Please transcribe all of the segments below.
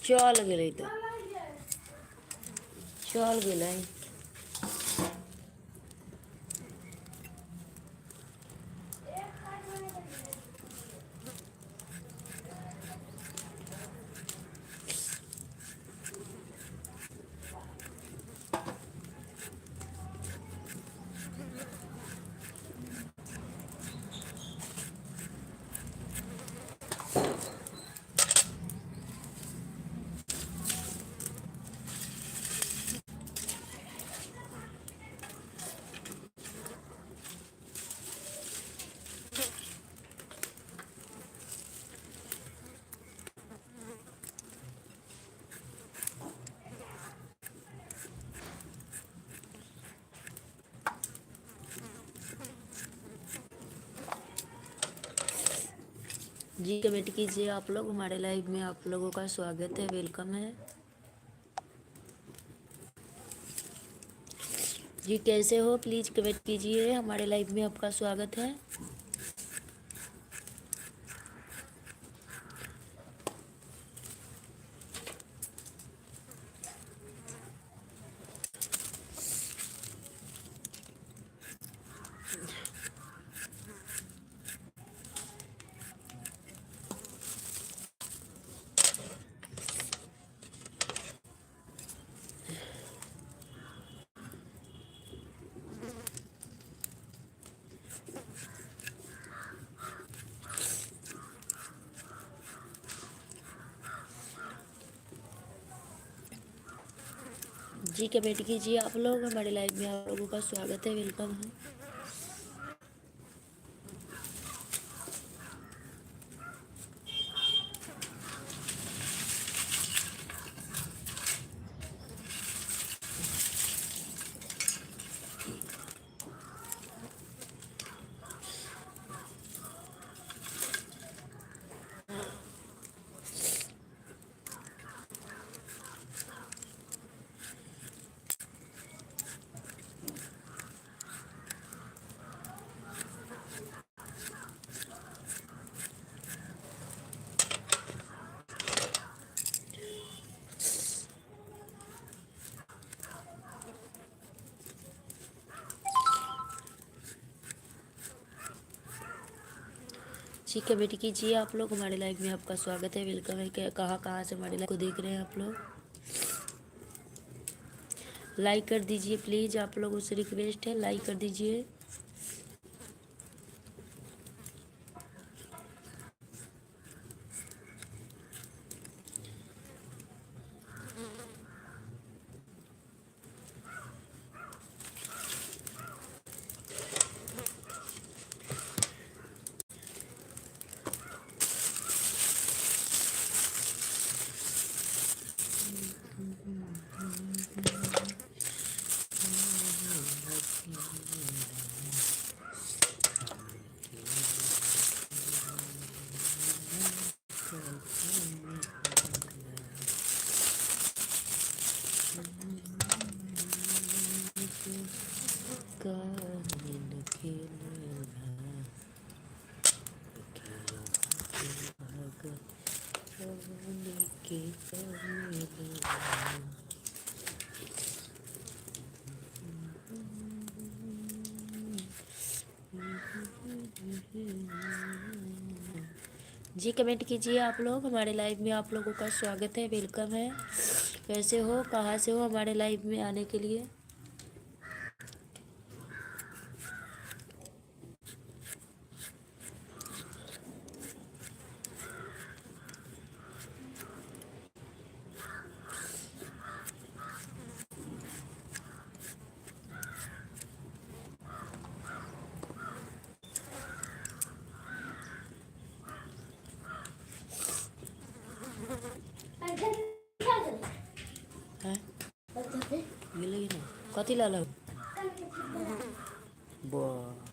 चल गेलै तऽ चल गेलै। जी कमेंट कीजिए आप लोग, हमारे लाइव में आप लोगों का स्वागत है, वेलकम है। जी कैसे हो प्लीज़ कमेंट कीजिए, हमारे लाइव में आपका स्वागत है। जी कमेंट कीजिए आप लोग, हमारे लाइव में आप लोगों का स्वागत है, वेलकम है। जी कमेंट कीजिए आप लोग, हमारे लाइव में आपका स्वागत है, वेलकम है। क्या कहाँ से हमारे लाइव को देख रहे हैं आप लोग, लाइक कर दीजिए प्लीज़, आप लोगों से रिक्वेस्ट है, लाइक कर दीजिए। जी कमेंट कीजिए आप लोग, हमारे लाइव में आप लोगों का स्वागत है, वेलकम है। कैसे हो, कहाँ से हो हमारे लाइव में आने के लिए। मिलेगी ना कथी ला लो वाह।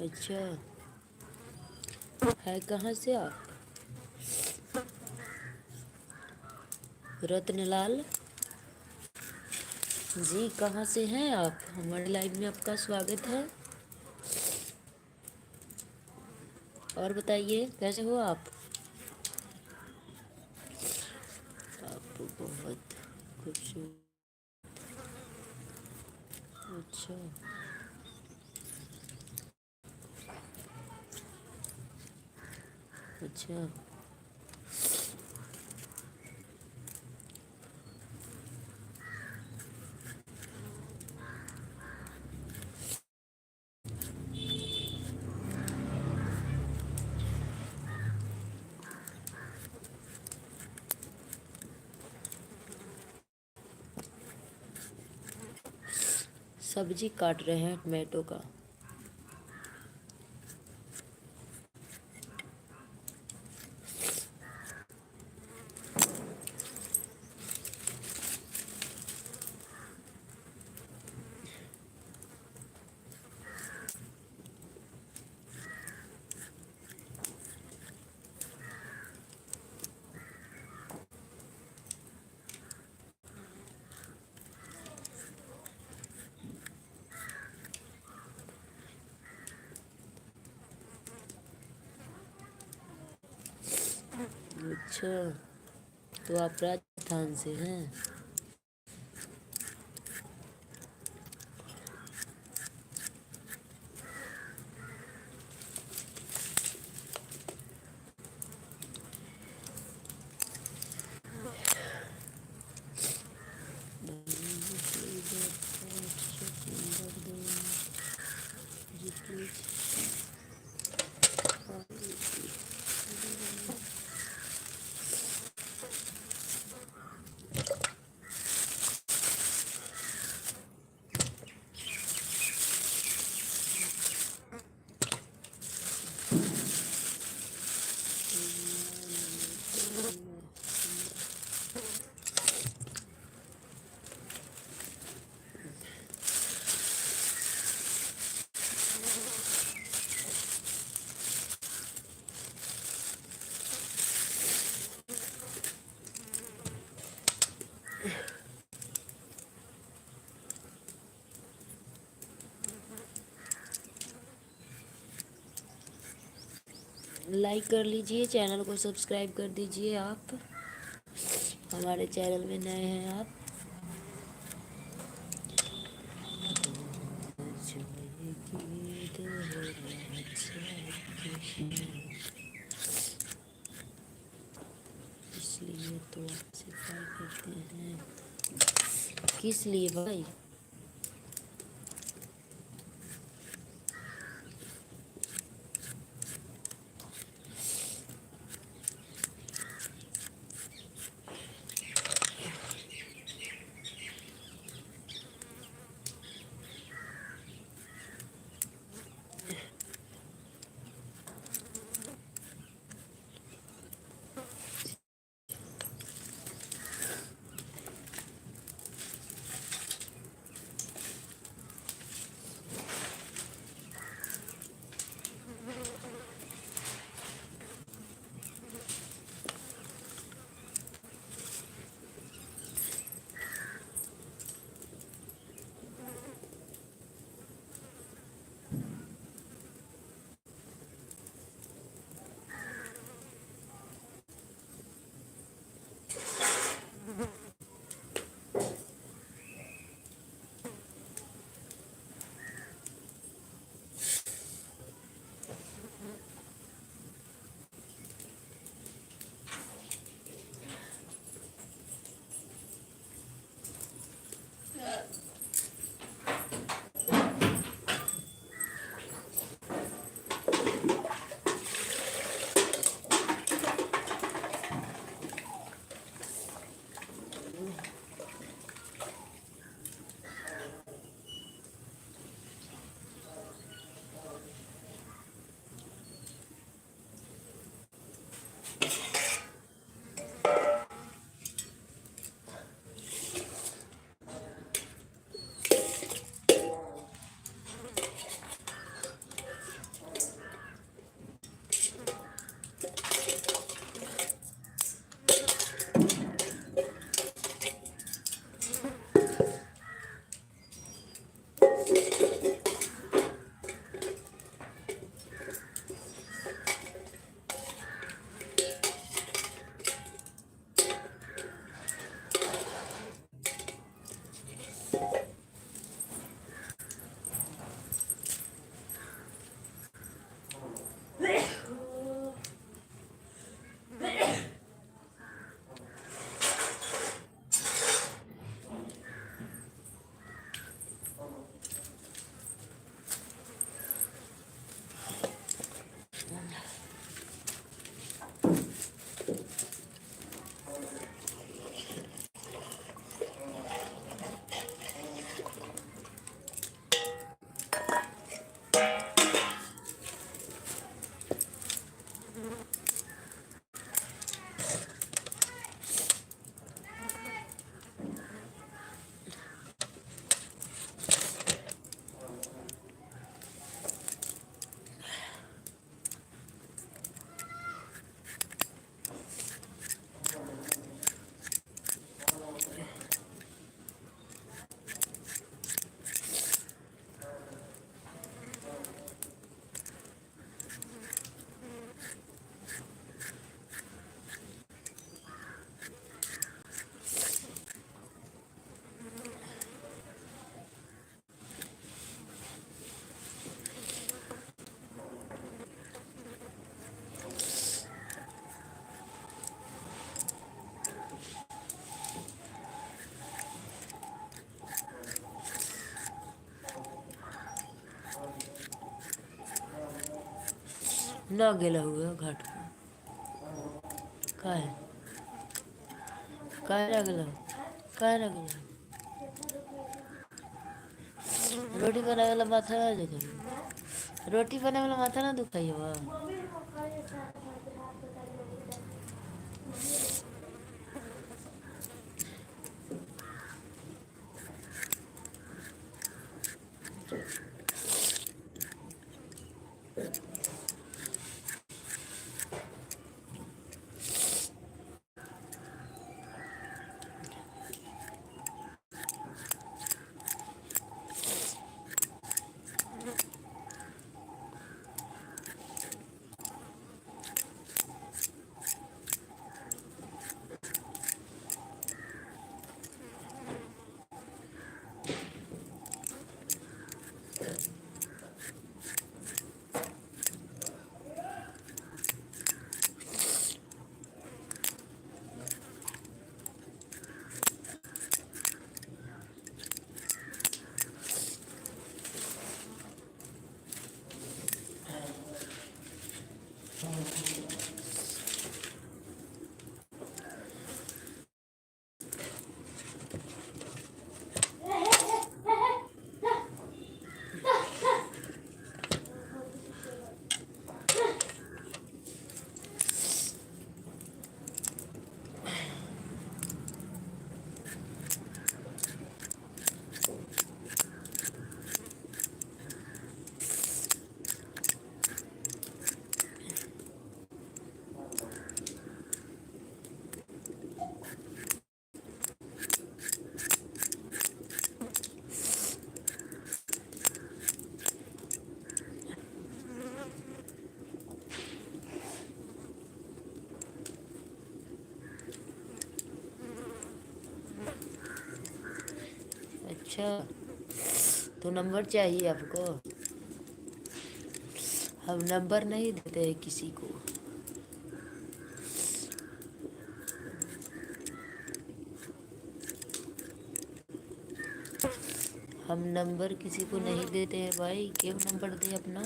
अच्छा, है कहाँ से आप? रत्नलाल जी, कहाँ से हैं आप? हमारे लाइव में आपका स्वागत है। और बताइए कैसे हो आप? आप बहुत खूबसूरत। अच्छा, अच्छा। सब्जी काट रहे हैं टमाटो का। अच्छा, तो आप राजस्थान से हैं? लाइक कर लीजिए, चैनल को सब्सक्राइब कर दीजिए। आप हमारे चैनल में नए हैं आप। इसलिए तो आपसे प्यार करते हैं। किस लिए भाई? ना गेला हुआ घाट का है? काय लागला? काय लागला? रोटी बनावे वाला माथा ना दुखाई। रोटी बनावे वाला माथा ना दुखाई बा। अच्छा, तो नंबर चाहिए आपको? हम नंबर नहीं देते हैं किसी को। हम नंबर किसी को नहीं देते हैं भाई, क्यों नंबर दे अपना?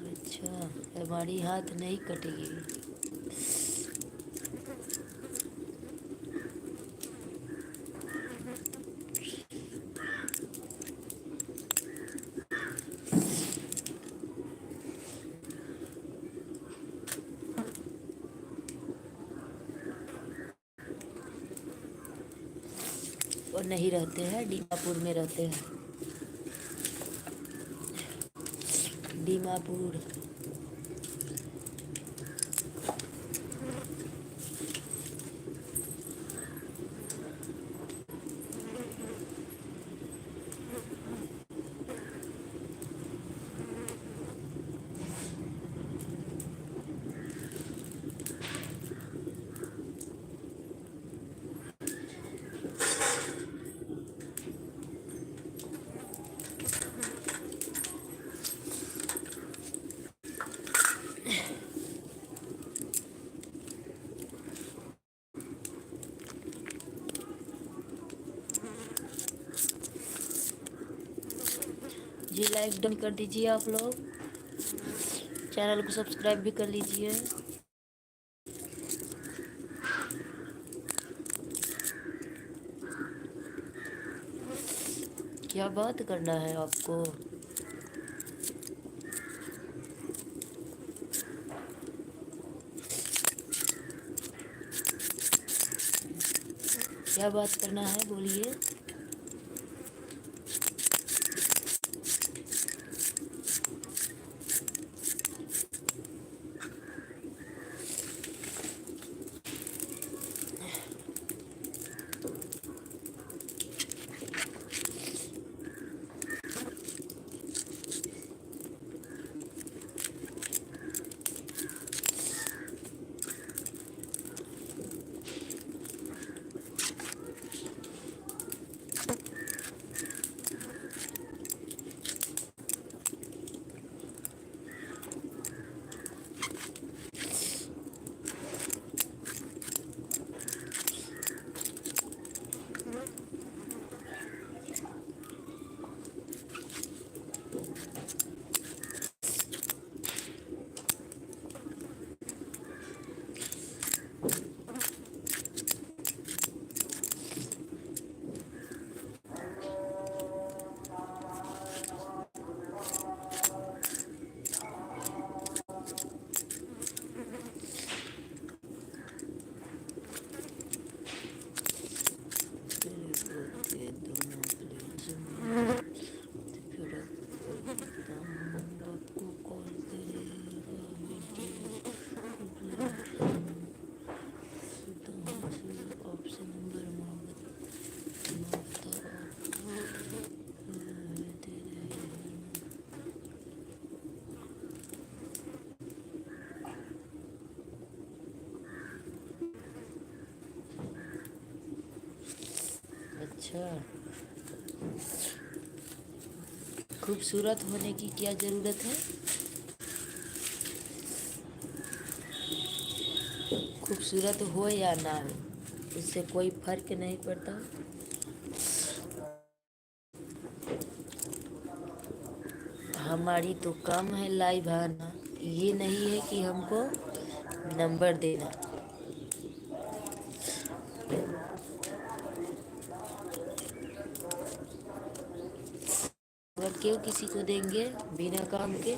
अच्छा, हमारी हाथ नहीं कटेगी। और नहीं रहते हैं, दीमापुर में रहते हैं। दीमापुर। जी लाइक डन कर दीजिए आप लोग, चैनल को सब्सक्राइब भी कर लीजिए। क्या बात करना है आपको? क्या बात करना है, बोलिए। अच्छा, खूबसूरत होने की क्या ज़रूरत है? खूबसूरत हो या ना हो, उससे कोई फर्क नहीं पड़ता। हमारी तो काम है लाइव आना, ये नहीं है कि हमको नंबर देना। और क्यों किसी को देंगे बिना काम के?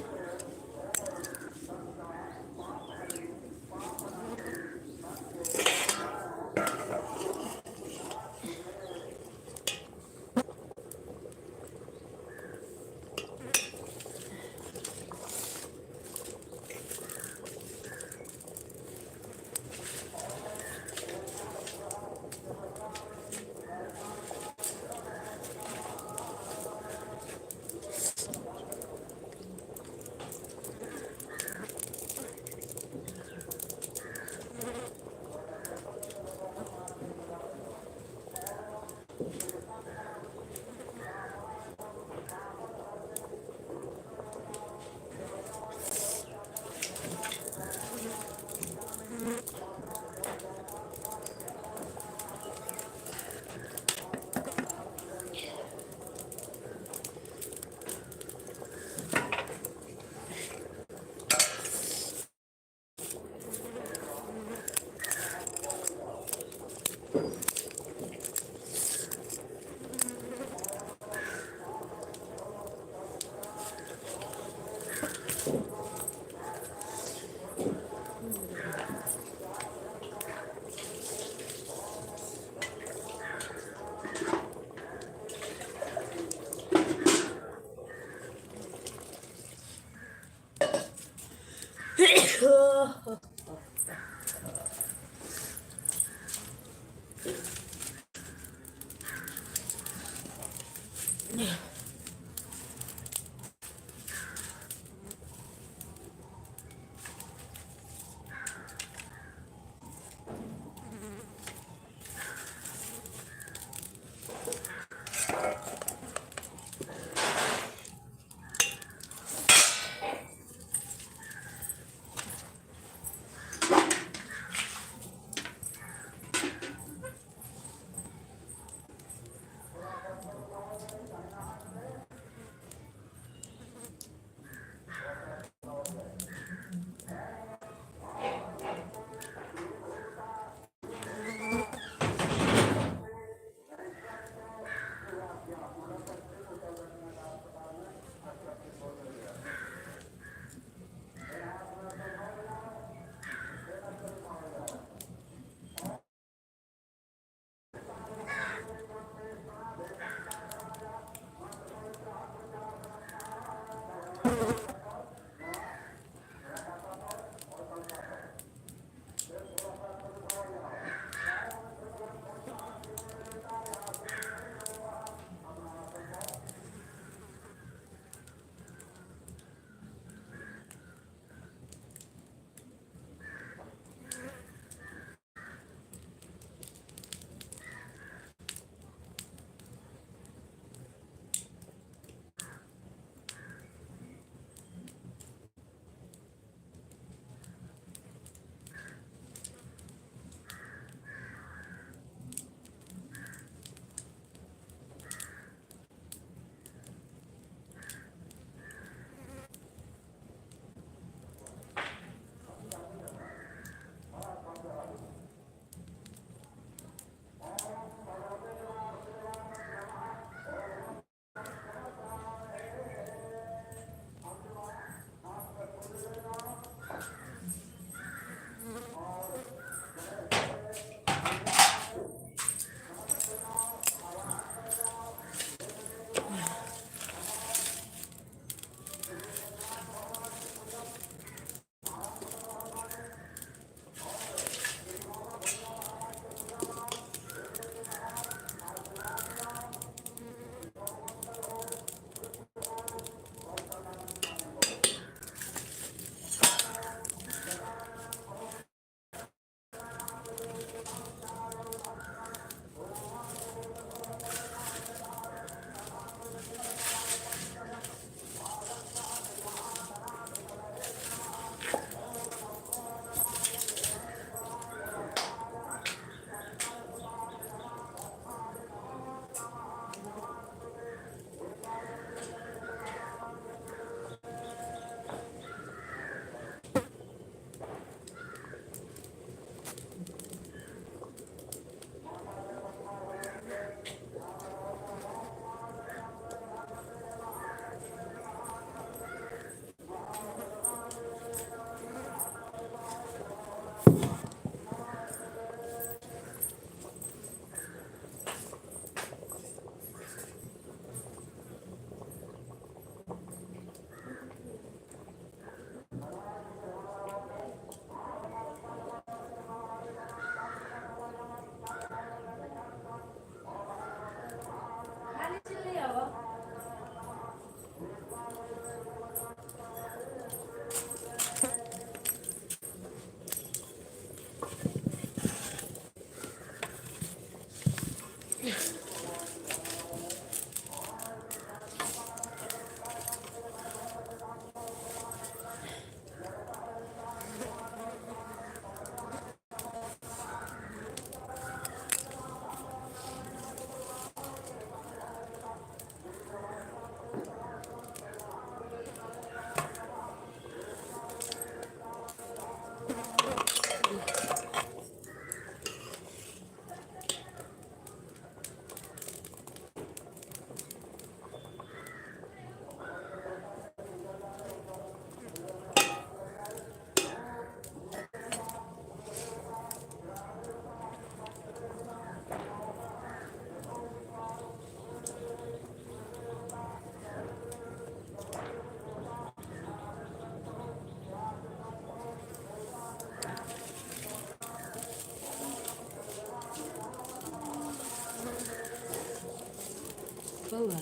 बउआ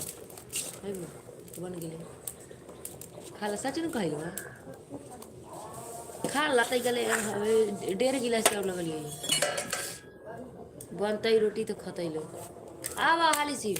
है बन गेले खा ला सच न कहलो खा ला तै गले 1.5 गिलास और लगलिए बनतै रोटी तो खतै लो आवा हाली सी